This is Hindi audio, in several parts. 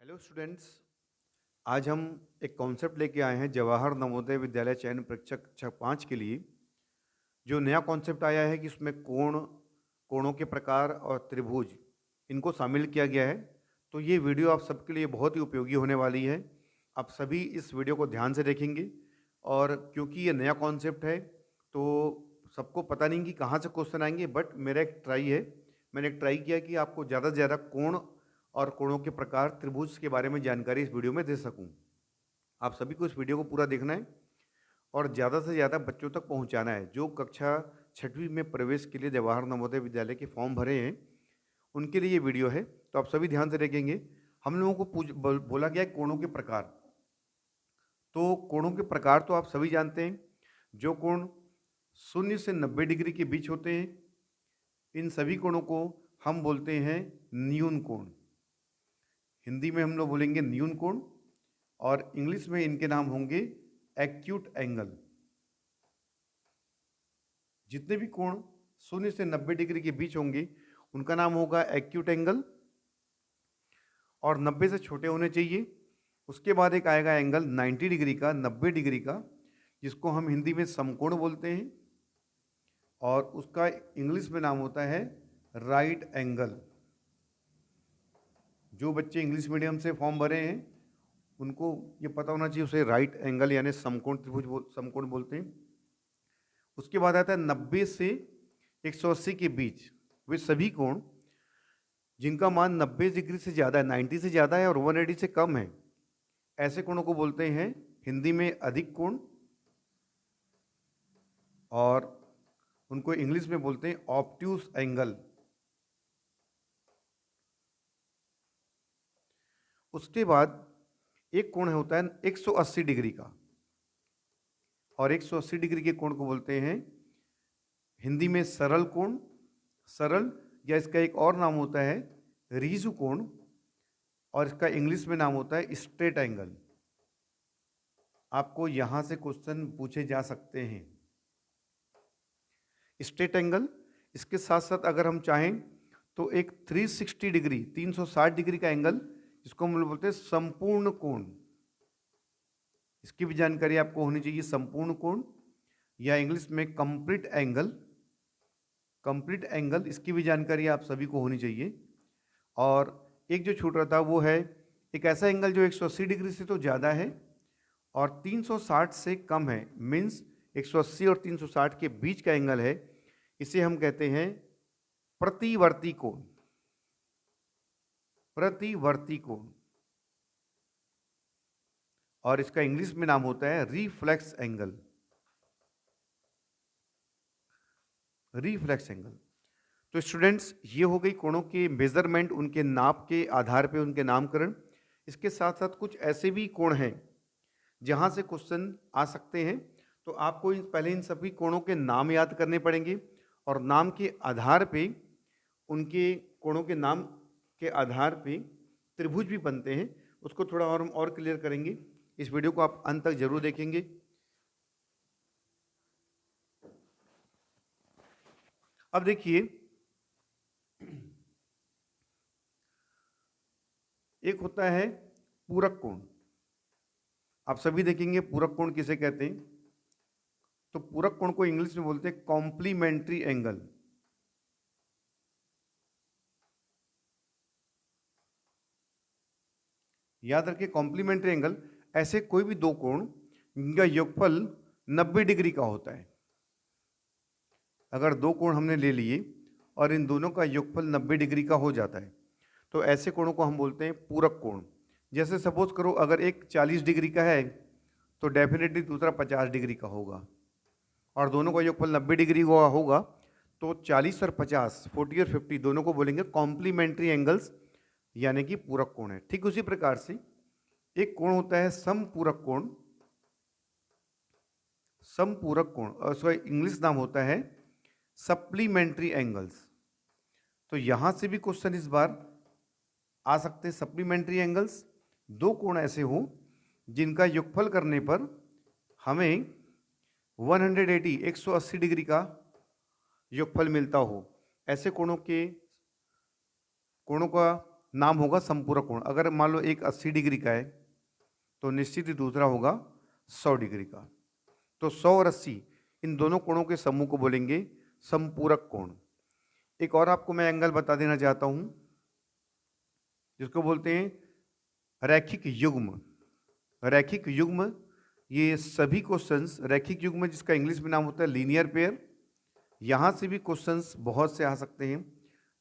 Hello students. आज हम एक कॉन्सेप्ट लेके आए हैं जवाहर नवोदय विद्यालय चयन परीक्षा कक्षा 5 के लिए। जो नया कॉन्सेप्ट आया है कि उसमें कोणों के प्रकार और त्रिभुज इनको शामिल किया गया है। तो ये वीडियो आप सबके लिए बहुत ही उपयोगी होने वाली है। आप सभी इस वीडियो को ध्यान से देखेंगे और क्योंकि ये नया कॉन्सेप्ट है तो सबको पता नहीं कि कहाँ से क्वेश्चन आएंगे, बट मेरा एक ट्राई है। मैंने एक ट्राई किया कि आपको ज़्यादा से ज़्यादा कोण और कोणों के प्रकार त्रिभुज के बारे में जानकारी इस वीडियो में दे सकूं। आप सभी को इस वीडियो को पूरा देखना है और ज़्यादा से ज़्यादा बच्चों तक पहुंचाना है। जो कक्षा 6वीं में प्रवेश के लिए जवाहर नवोदय विद्यालय के फॉर्म भरे हैं उनके लिए ये वीडियो है, तो आप सभी ध्यान से देखेंगे। हम लोगों को बोला गया है कोणों के प्रकार। तो कोणों के प्रकार तो आप सभी जानते हैं। जो कोण 0 से 90 डिग्री के बीच होते हैं, इन सभी कोणों को हम बोलते हैं न्यून कोण। हिंदी में हम लोग बोलेंगे न्यून कोण और इंग्लिश में इनके नाम होंगे एक्यूट एंगल। जितने भी कोण 0 से 90 डिग्री के बीच होंगे उनका नाम होगा एक्यूट एंगल और 90 से छोटे होने चाहिए। उसके बाद एक आएगा एंगल 90 डिग्री का, 90 डिग्री का, जिसको हम हिंदी में समकोण बोलते हैं और उसका इंग्लिश में नाम होता है राइट एंगल। जो बच्चे इंग्लिश मीडियम से फॉर्म भरे हैं उनको ये पता होना चाहिए, उसे राइट एंगल यानी समकोण त्रिभुज समकोण बोलते हैं। उसके बाद आता है 90 से 180 के बीच वे सभी कोण जिनका मान 90 डिग्री से ज़्यादा है, 90 से ज़्यादा है और 180 से कम है, ऐसे कोणों को बोलते हैं हिंदी में अधिक कोण और उनको इंग्लिश में बोलते हैं ऑब्ट्यूज एंगल। उसके बाद एक कोण होता है 180 डिग्री का और 180 डिग्री के कोण को बोलते हैं हिंदी में सरल कोण, सरल, या इसका एक और नाम होता है रीजु कोण और इसका इंग्लिश में नाम होता है स्ट्रेट एंगल। आपको यहां से क्वेश्चन पूछे जा सकते हैं। स्ट्रेट एंगल, इसके साथ साथ अगर हम चाहें तो एक 360 डिग्री 360 डिग्री का एंगल जिसको हम लोग बोलते हैं संपूर्ण कोण, इसकी भी जानकारी आपको होनी चाहिए। संपूर्ण कोण या इंग्लिश में कंप्लीट एंगल, कंप्लीट एंगल, इसकी भी जानकारी आप सभी को होनी चाहिए। और एक जो छूट रहा था वो है एक ऐसा एंगल जो 180 डिग्री से तो ज़्यादा है और 360 से कम है, मीन्स 180 और 360 के बीच का एंगल है, इसे हम कहते हैं प्रतिवर्ती कोण। प्रतिवर्ती कोण और इसका इंग्लिश में नाम होता है रिफ्लेक्स एंगल। Reflex angle. तो स्टूडेंट्स, ये हो गई कोणों के मेजरमेंट, उनके नाप के आधार पे उनके नामकरण। इसके साथ साथ कुछ ऐसे भी कोण हैं जहां से क्वेश्चन आ सकते हैं, तो आपको पहले इन सभी कोणों के नाम याद करने पड़ेंगे और नाम के आधार पे, उनके कोणों के नाम के आधार पे त्रिभुज भी बनते हैं। उसको थोड़ा और क्लियर करेंगे। इस वीडियो को आप अंत तक जरूर देखेंगे। अब देखिए, एक होता है पूरक कोण। आप सभी देखेंगे पूरक कोण किसे कहते हैं। तो पूरक कोण को इंग्लिश में बोलते हैं कॉम्प्लीमेंट्री एंगल। याद रखिए, कॉम्प्लीमेंट्री एंगल ऐसे कोई भी दो कोण जिनका योगफल 90 डिग्री का होता है। अगर दो कोण हमने ले लिए और इन दोनों का योगफल 90 डिग्री का हो जाता है तो ऐसे कोणों को हम बोलते हैं पूरक कोण। जैसे सपोज करो, अगर एक 40 डिग्री का है तो डेफिनेटली दूसरा 50 डिग्री का होगा और दोनों का योगफल 90 डिग्री का होगा तो 40 और 50, 40 और 50 दोनों को बोलेंगे कॉम्प्लीमेंट्री एंगल्स, यानी कि पूरक कोण है। ठीक उसी प्रकार से एक कोण होता है समपूरक कोण। समपूरक कोण और उसका इंग्लिश नाम होता है सप्लीमेंट्री एंगल्स। तो यहां से भी क्वेश्चन इस बार आ सकते हैं। सप्लीमेंट्री एंगल्स, दो कोण ऐसे हो जिनका योगफल करने पर हमें 180 डिग्री का योगफल मिलता हो, ऐसे कोणों का नाम होगा संपूरक कोण। अगर मान लो एक 80 डिग्री का है तो निश्चित ही दूसरा होगा 100 डिग्री का। तो 100 और 80 इन दोनों कोणों के समूह को बोलेंगे संपूरक कोण। एक और आपको मैं एंगल बता देना चाहता हूं जिसको बोलते हैं रैखिक युग्म। रैखिक युग्म, ये सभी क्वेश्चंस रैखिक युग्म जिसका इंग्लिश में नाम होता है लीनियर पेयर। यहाँ से भी क्वेश्चंस बहुत से आ सकते हैं।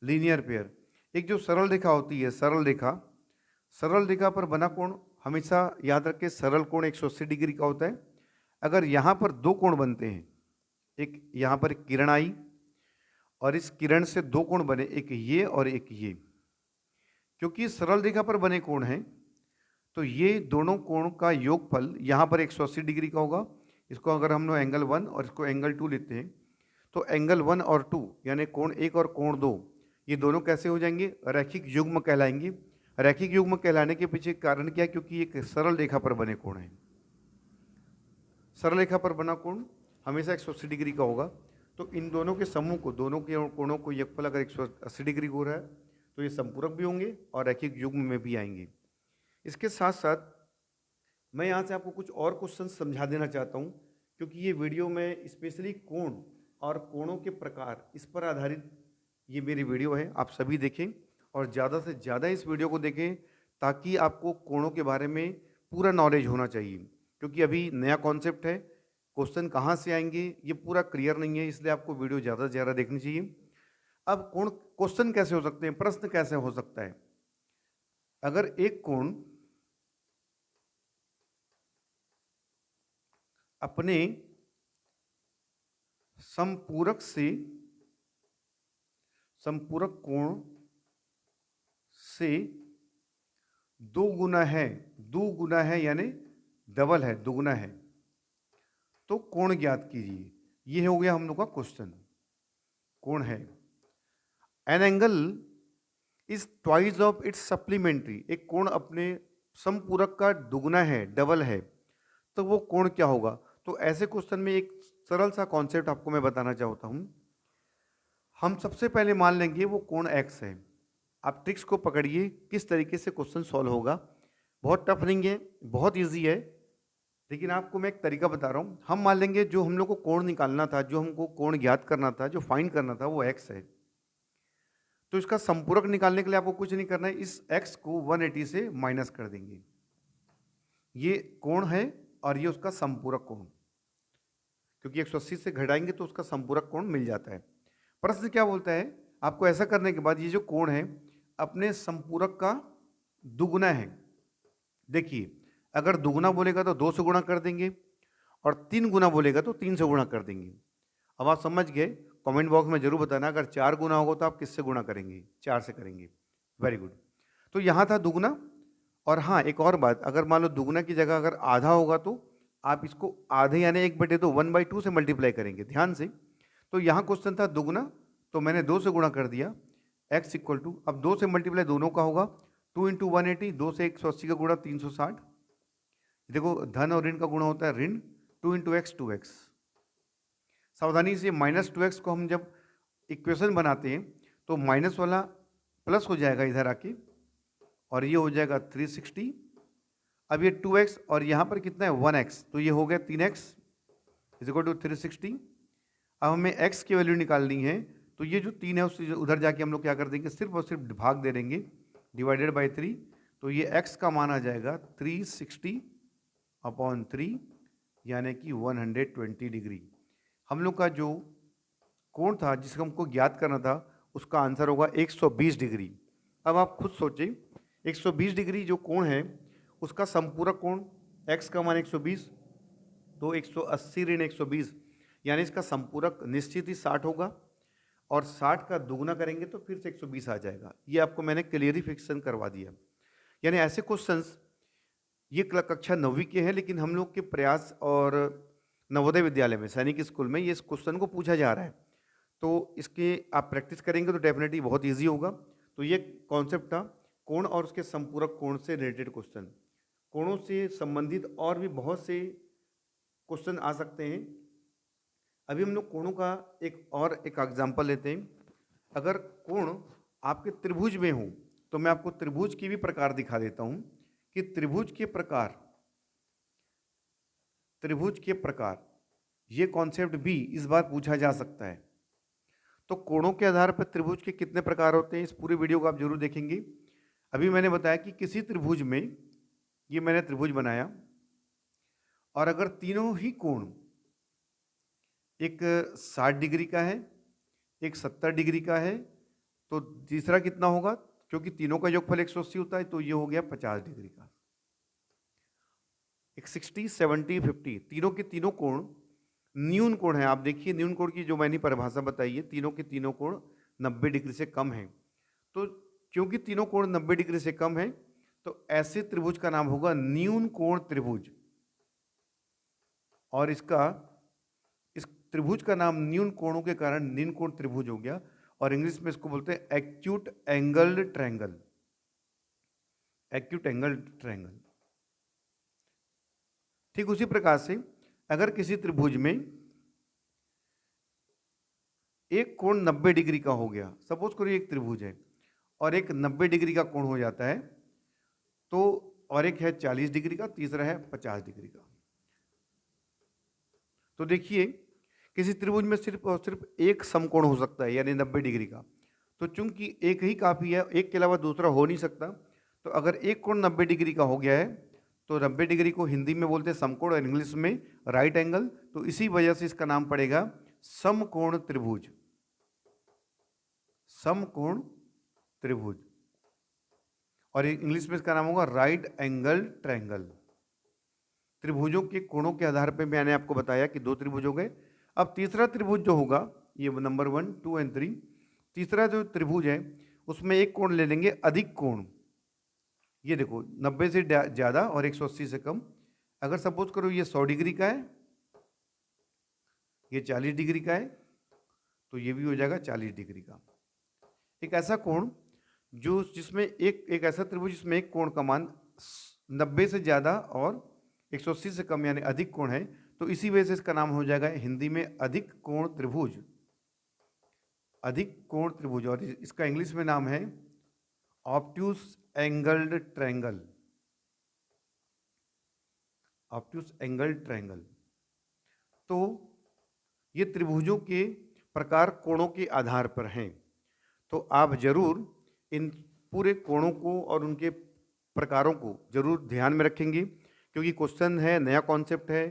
लीनियर पेयर, एक जो सरल रेखा होती है, सरल रेखा पर बना कोण हमेशा याद रखें, सरल कोण 180 डिग्री का होता है। अगर यहाँ पर दो कोण बनते हैं, एक यहाँ पर किरण आई और इस किरण से दो कोण बने, एक ये और एक ये, क्योंकि सरल रेखा पर बने कोण हैं तो ये दोनों कोण का योगफल यहाँ पर 180 डिग्री का होगा। इसको अगर हम लोग एंगल 1 और इसको एंगल 2 लेते हैं तो एंगल 1 और 2 यानी कोण 1 और कोण 2 ये दोनों कैसे हो जाएंगे? रैखिक युग्म कहलाएंगे। रैखिक युग्म कहलाने के पीछे कारण क्या है? क्योंकि एक सरल रेखा पर बने कोण हैं। सरल रेखा पर बना कोण हमेशा 180 डिग्री का होगा। तो इन दोनों के समूह को, दोनों के कोणों को योगफल अगर 180 डिग्री हो रहा है तो ये संपूरक भी होंगे और रैखिक युग्म में भी आएंगे। इसके साथ साथ मैं यहाँ से आपको कुछ और क्वेश्चन समझा देना चाहता हूँ, क्योंकि ये वीडियो में स्पेशली कोण और कोणों के प्रकार इस पर आधारित ये मेरी वीडियो है। आप सभी देखें और ज़्यादा से ज़्यादा इस वीडियो को देखें ताकि आपको कोणों के बारे में पूरा नॉलेज होना चाहिए, क्योंकि अभी नया कॉन्सेप्ट है, क्वेश्चन कहाँ से आएंगे ये पूरा क्लियर नहीं है, इसलिए आपको वीडियो ज़्यादा से ज़्यादा देखनी चाहिए। अब कोण क्वेश्चन कैसे हो सकते हैं, प्रश्न कैसे हो सकता है? अगर एक कोण अपने संपूरक कोण से दो गुना है यानी डबल है, दुगुना है, तो कोण ज्ञात कीजिए। ये हो गया हम लोग का क्वेश्चन। कोण है an angle is twice of its supplementary, एक कोण अपने संपूरक का दुगुना है, डबल है, तो वो कोण क्या होगा? तो ऐसे क्वेश्चन में एक सरल सा कॉन्सेप्ट आपको मैं बताना चाहता हूं। हम सबसे पहले मान लेंगे वो कोण x है। आप ट्रिक्स को पकड़िए किस तरीके से क्वेश्चन सॉल्व होगा। बहुत टफ नहीं है, बहुत इजी है, लेकिन आपको मैं एक तरीका बता रहा हूँ। हम मान लेंगे जो हम लोग को कोण निकालना था, जो हमको कोण ज्ञात करना था, जो फाइंड करना था, वो x है। तो इसका संपूरक निकालने के लिए आपको कुछ नहीं करना है, इस x को 180 से माइनस कर देंगे। ये कोण है और ये उसका संपूरक कोण, क्योंकि 180 से घटाएंगे तो उसका संपूरक कोण मिल जाता है। प्रश्न क्या बोलता है? आपको ऐसा करने के बाद ये जो कोण है अपने संपूरक का दुगुना है। देखिए, अगर दुगुना बोलेगा तो 2 से गुणा कर देंगे और 3 गुना बोलेगा तो 3 से गुणा कर देंगे। अब आप समझ गए? कमेंट बॉक्स में जरूर बताना अगर 4 गुना होगा तो आप किससे गुणा करेंगे? 4 से करेंगे। Very good. तो यहाँ था दुगुना। और हाँ, एक और बात, अगर मान लो दुगुना की जगह अगर आधा होगा तो आप इसको आधे यानी 1/2 1/2 से मल्टीप्लाई करेंगे, ध्यान से। तो यहाँ क्वेश्चन था दुगुना, तो मैंने 2 से गुणा कर दिया। x इक्वल टू, अब 2 से मल्टीप्लाई दोनों का होगा, 2 × 180, 2 से 180 का गुणा 360। देखो धन और ऋण का गुणा होता है ऋण, 2 × x 2x। सावधानी से -2x को हम जब इक्वेशन बनाते हैं तो माइनस वाला प्लस हो जाएगा इधर आके, और ये हो जाएगा 360। अब ये 2x और यहाँ पर कितना है 1x, तो ये हो गया 3x इज इक्वल टू 360। अब हमें x की वैल्यू निकालनी है, तो ये जो 3 है उससे उधर जाके हम लोग क्या कर देंगे, सिर्फ और सिर्फ भाग दे देंगे, डिवाइडेड बाई 3। तो ये x का मान आ जाएगा 360/3 यानी कि 120 डिग्री। हम लोग का जो कोण था जिसको हमको ज्ञात करना था उसका आंसर होगा 120 डिग्री। अब आप खुद सोचें, 120 डिग्री जो कोण है उसका संपूरक कोण, x का मान 120, तो 180 ऋण 120 यानी इसका संपूरक निश्चित ही 60 होगा, और 60 का दुगुना करेंगे तो फिर से 120 आ जाएगा। ये आपको मैंने क्लियरिफिकेशन करवा दिया। यानी ऐसे क्वेश्चंस ये कक्षा 9वीं के हैं, लेकिन हम लोग के प्रयास और नवोदय विद्यालय में, सैनिक स्कूल में ये इस क्वेश्चन को पूछा जा रहा है, तो इसके आप प्रैक्टिस करेंगे तो डेफिनेटली बहुत ईजी होगा। तो ये कॉन्सेप्ट था कोण और उसके संपूरक कोण से रिलेटेड क्वेश्चन। कोणों से संबंधित और भी बहुत से क्वेश्चन आ सकते हैं। अभी हम लोग कोणों का एक एग्जाम्पल लेते हैं। अगर कोण आपके त्रिभुज में हो, तो मैं आपको त्रिभुज की भी प्रकार दिखा देता हूं कि त्रिभुज के प्रकार ये कॉन्सेप्ट भी इस बार पूछा जा सकता है। तो कोणों के आधार पर त्रिभुज के कितने प्रकार होते हैं, इस पूरे वीडियो को आप जरूर देखेंगे। अभी मैंने बताया कि किसी त्रिभुज में, ये मैंने त्रिभुज बनाया, और अगर तीनों ही कोण, एक 60 डिग्री का है, एक 70 डिग्री का है, तो तीसरा कितना होगा, क्योंकि तीनों का योगफल 180 होता है, तो ये हो गया 50 डिग्री का। एक 60, 70, 50, तीनों के तीनों कोण न्यून कोण है। आप देखिए न्यून कोण की जो मैंने परिभाषा बताई है, तीनों के तीनों कोण 90 डिग्री से कम है। तो क्योंकि तीनों कोण 90 डिग्री से कम है, तो ऐसे त्रिभुज का नाम होगा न्यून कोण त्रिभुज। और इस त्रिभुज का नाम न्यून कोणों के कारण न्यून कोण त्रिभुज हो गया, और इंग्लिश में इसको बोलते हैं acute angled triangle. Acute angled triangle. ठीक उसी प्रकार से अगर किसी त्रिभुज में एक कोण 90 डिग्री का हो गया, सपोज करो एक त्रिभुज है और एक 90 डिग्री का कोण हो जाता है, तो और एक है 40 डिग्री का, तीसरा है 50 डिग्री का। तो देखिए किसी त्रिभुज में सिर्फ और सिर्फ एक समकोण हो सकता है, यानी 90 डिग्री का। तो चूंकि एक ही काफी है, एक के अलावा दूसरा हो नहीं सकता, तो अगर एक कोण 90 डिग्री का हो गया है, तो 90 डिग्री को हिंदी में बोलते हैं समकोण और इंग्लिश में राइट एंगल। तो इसी वजह से इसका नाम पड़ेगा समकोण त्रिभुज। समकोण त्रिभुज, और इंग्लिश में इसका नाम होगा राइट एंगल ट्रायंगल। त्रिभुजों के कोणों के आधार पर मैंने आपको बताया कि दो त्रिभुज हो गए। अब तीसरा त्रिभुज जो होगा, ये नंबर 1, 2 एंड 3, तीसरा जो त्रिभुज है उसमें एक कोण ले लेंगे अधिक कोण। ये देखो 90 से ज़्यादा और 180 से कम। अगर सपोज करो ये 100 डिग्री का है, ये 40 डिग्री का है, तो ये भी हो जाएगा 40 डिग्री का। एक ऐसा कोण जो जिसमें एक ऐसा त्रिभुज जिसमें एक कोण का मान 90 से ज़्यादा और 180 से कम यानी अधिक कोण है, तो इसी वजह से इसका नाम हो जाएगा हिंदी में अधिक कोण त्रिभुज। अधिक कोण त्रिभुज, और इसका इंग्लिश में नाम है obtuse angled triangle. Obtuse angled triangle. तो ये त्रिभुजों के प्रकार कोणों के आधार पर हैं। तो आप जरूर इन पूरे कोणों को और उनके प्रकारों को जरूर ध्यान में रखेंगे, क्योंकि क्वेश्चन है, नया कॉन्सेप्ट है,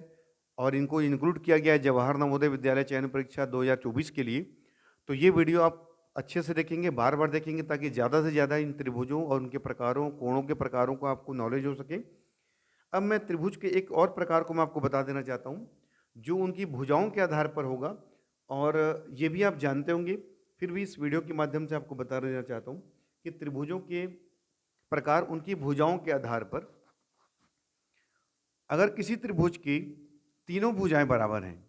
और इनको इंक्लूड किया गया है जवाहर नवोदय विद्यालय चयन परीक्षा 2024 के लिए। तो ये वीडियो आप अच्छे से देखेंगे, बार बार देखेंगे, ताकि ज़्यादा से ज़्यादा इन त्रिभुजों और उनके प्रकारों, कोणों के प्रकारों को आपको नॉलेज हो सके। अब मैं त्रिभुज के एक और प्रकार को मैं आपको बता देना चाहता हूँ, जो उनकी भुजाओं के आधार पर होगा, और ये भी आप जानते होंगे, फिर भी इस वीडियो के माध्यम से आपको बता देना चाहता हूँ कि त्रिभुजों के प्रकार उनकी भुजाओं के आधार पर, अगर किसी त्रिभुज की तीनों भुजाएं बराबर हैं,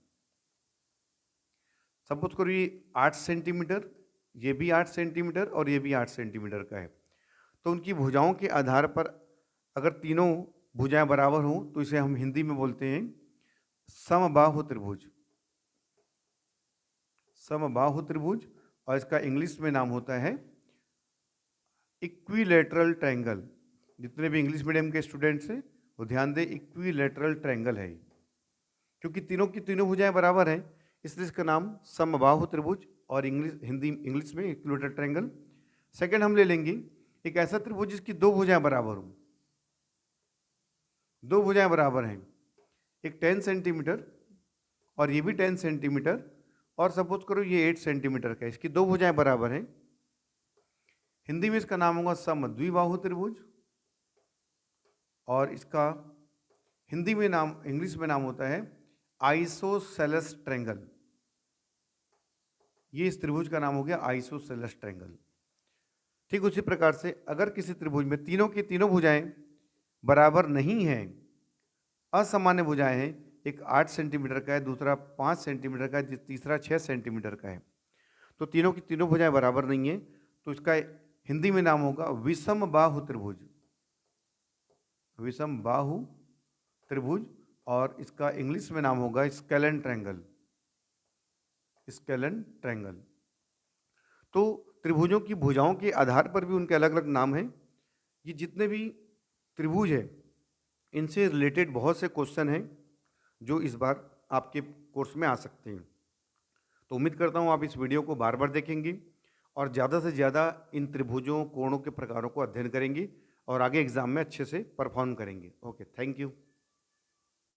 सपोज करो ये 8 सेंटीमीटर, ये भी 8 सेंटीमीटर और ये भी 8 सेंटीमीटर का है, तो उनकी भुजाओं के आधार पर अगर तीनों भुजाएं बराबर हों, तो इसे हम हिंदी में बोलते हैं समबाहु त्रिभुज। समबाहु त्रिभुज, और इसका इंग्लिश में नाम होता है इक्विलैटरल ट्रायंगल। जितने भी इंग्लिश मीडियम के स्टूडेंट्स हैं वो ध्यान दें, इक्विलैटरल ट्रायंगल है, क्योंकि तीनों की तीनों भुजाएं बराबर हैं, इसलिए इसका नाम समबाहु त्रिभुज, और इंग्लिश में इक्विलैटरल ट्रायंगल। सेकंड हम ले लेंगे एक ऐसा त्रिभुज जिसकी दो भुजाएं बराबर हों। दो भुजाएं बराबर हैं, एक 10 सेंटीमीटर और ये भी 10 सेंटीमीटर, और सपोज करो ये 8 सेंटीमीटर का है, इसकी दो भुजाएं बराबर हैं। हिंदी में इसका नाम होगा समद्विबाहु त्रिभुज, और इसका हिंदी में नाम, इंग्लिश में नाम होता है आइसोसेलेस ट्रायंगल। ये इस त्रिभुज का नाम हो गया आइसोसेलेस ट्रायंगल। ठीक उसी प्रकार से अगर किसी त्रिभुज में तीनों की तीनों भुजाएं बराबर नहीं हैं, असामान्य भुजाएं हैं, एक 8 सेंटीमीटर का है, दूसरा 5 सेंटीमीटर का है, तीसरा 6 सेंटीमीटर का है, तो तीनों की तीनों भुजाएं बराबर नहीं है, तो इसका हिंदी में नाम होगा विषम बाहु त्रिभुज। विषम बाहु त्रिभुज, और इसका इंग्लिश में नाम होगा स्केलन ट्रायंगल। Scalene triangle. तो त्रिभुजों की भुजाओं के आधार पर भी उनके अलग अलग नाम हैं। ये जितने भी त्रिभुज है इनसे रिलेटेड बहुत से क्वेश्चन हैं जो इस बार आपके कोर्स में आ सकते हैं। तो उम्मीद करता हूँ आप इस वीडियो को बार बार देखेंगे और ज़्यादा से ज़्यादा इन त्रिभुजों कोणों के प्रकारों को अध्ययन करेंगे और आगे एग्जाम में अच्छे से परफॉर्म करेंगे। Okay, thank you.